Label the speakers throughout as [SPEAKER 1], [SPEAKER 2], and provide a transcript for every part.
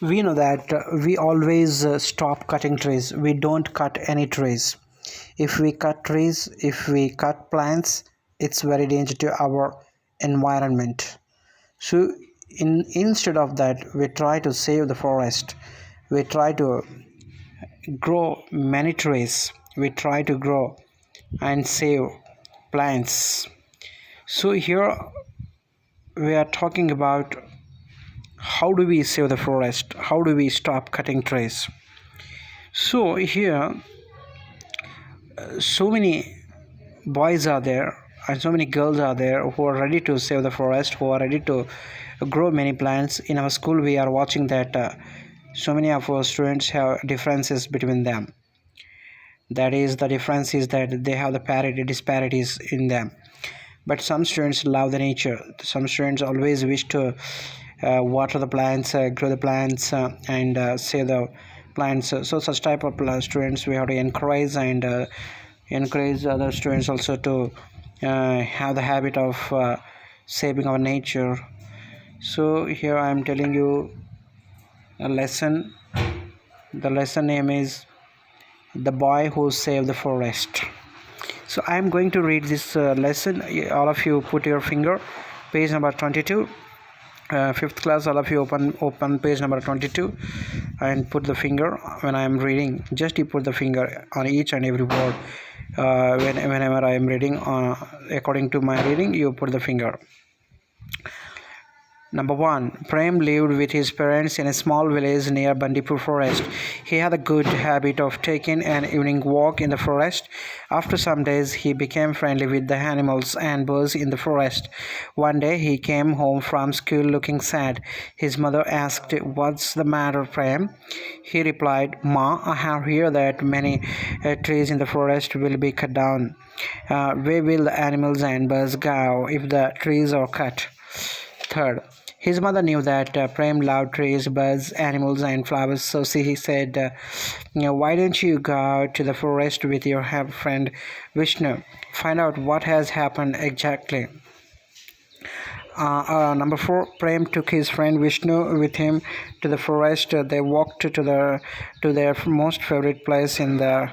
[SPEAKER 1] We know that we always stop cutting trees. We don't cut any trees. If we cut trees, if we cut plants, it's very dangerous to our environment. So instead of that, we try to save the forest. We try to grow many trees. We try to grow and save plants. So here we are talking about how do we save the forest, how do we stop cutting trees. So here so many boys are there and so many girls are there who are ready to save the forest, who are ready to grow many plants. In our school we are watching that so many of our students have differences between them. That is, the difference is that they have the disparities in them. But some students love the nature. Some students always wish to water the plants, grow the plants, and save the plants. So such type of students we have to encourage, and encourage other students also to have the habit of saving our nature. So here I am telling you a lesson. The lesson name is The Boy Who Saved the Forest. So I am going to read this lesson. All of you put your finger, page number 22. Fifth class, all of you open page number 22 and put the finger. When I am reading, just you put the finger on each and every word. Whenever I am reading, according to my reading, you put the finger. Number 1. Prem lived with his parents in a small village near Bandipur forest. He had a good habit of taking an evening walk in the forest. After some days, he became friendly with the animals and birds in the forest. One day, he came home from school looking sad. His mother asked, "What's the matter, Prem?" He replied, "Ma, I have heard that many trees in the forest will be cut down. Where will the animals and birds go if the trees are cut?" Third, his mother knew that Prem loved trees, birds, animals, and flowers, so he said, "Why don't you go to the forest with your friend Vishnu? Find out what has happened exactly." Number 4, Prem took his friend Vishnu with him to the forest. They walked to their most favorite place in the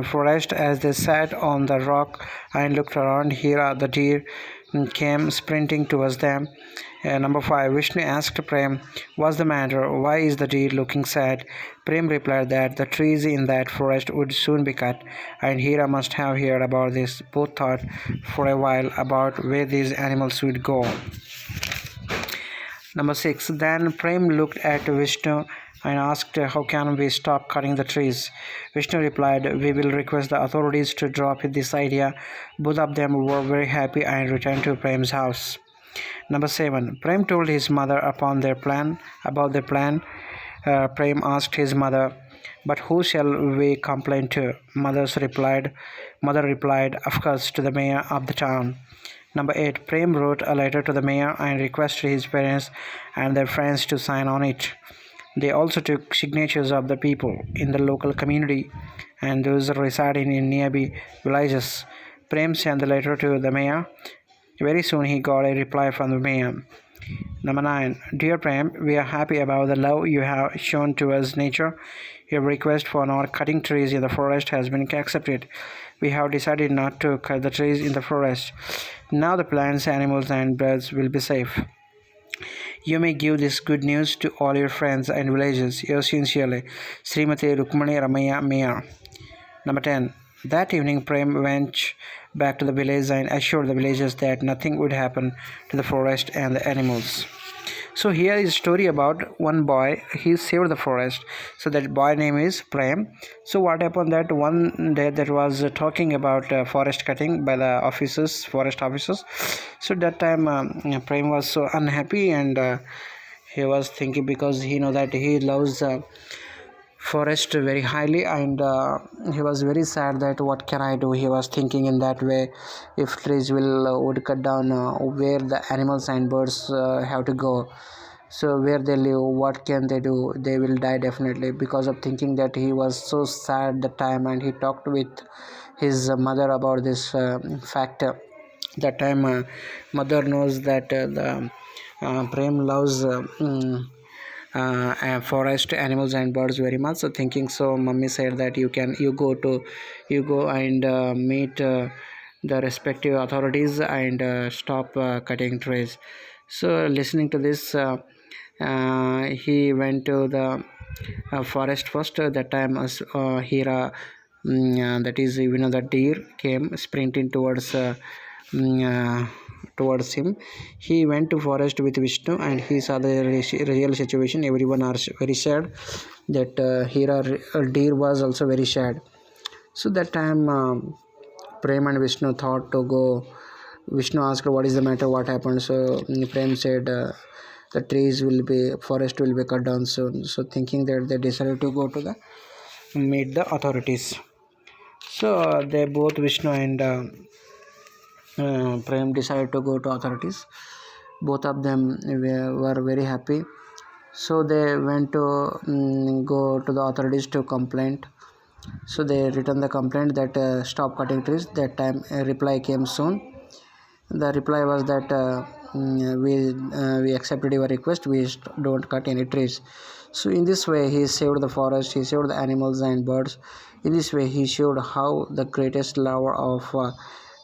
[SPEAKER 1] forest. As they sat on the rock and looked around, here the deer came sprinting towards them. Number 5, Vishnu asked Prem, "What's the matter? Why is the deer looking sad?" Prem replied that the trees in that forest would soon be cut, and Hira must have heard about this. Both thought for a while about where these animals would go. Number 6, then Prem looked at Vishnu and asked, "How can we stop cutting the trees?" Vishnu replied, "We will request the authorities to drop this idea." Both of them were very happy and returned to Prem's house. Number 7, Prem told his mother about their plan. Prem asked his mother, "But who shall we complain to?" Mother replied, "Of course, to the mayor of the town." Number 8, Prem wrote a letter to the mayor and requested his parents and their friends to sign on it. They also took signatures of the people in the local community and those residing in nearby villages. Prem sent the letter to the mayor. Very soon he got a reply from the mayor. Number 9, Dear Prem, we are happy about the love you have shown towards nature. Your request for not cutting trees in the forest has been accepted. We have decided not to cut the trees in the forest. Now the plants, animals, and birds will be safe. You may give this good news to all your friends and villagers. Yours sincerely, Srimati Rukmani Ramaya, Mayor. Number 10. That evening, Prem went back to the village and assured the villagers that nothing would happen to the forest and the animals. So here is a story about one boy. He saved the forest. So that boy name is Prem. So what happened that one day that was talking about forest cutting by the forest officers. So that time Prem was so unhappy, and he was thinking, because he know that he loves forest very highly, and he was very sad that what can I do. He was thinking in that way, if trees would cut down, where the animals and birds have to go, so where they live, what can they do? They will die definitely. Because of thinking that, he was so sad that time, and he talked with his mother about this fact. That time mother knows that the Prem loves forest animals and birds very much. So thinking so, mummy said that you go and meet the respective authorities and stop cutting trees. So listening to this, he went to the forest first. That time as Hira, that is, the deer came sprinting mm, uh, towards him. He went to forest with Vishnu and he saw the real situation. Everyone are very sad that Hira deer was also very sad. So that time Prem and Vishnu thought to go. Vishnu asked what is the matter, what happened. So Prem said the trees will be forest will be cut down soon. So thinking that, they decided to go to the meet the authorities. So they both, Vishnu and Prem, decided to go to authorities. Both of them were very happy. So they went to go to the authorities to complain. So they returned the complaint that stop cutting trees. That time a reply came soon. The reply was that we accepted your request. We don't cut any trees. So in this way, he saved the forest. He saved the animals and birds. In this way, he showed how the greatest lover of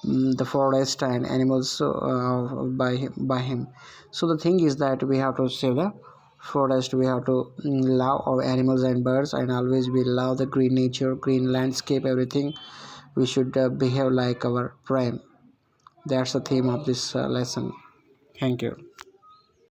[SPEAKER 1] the forest and animals by him. So the thing is that we have to save the forest. We have to love our animals and birds, and always we love the green nature, green landscape, everything. We should behave like our prime. That's the theme of this lesson. Thank you.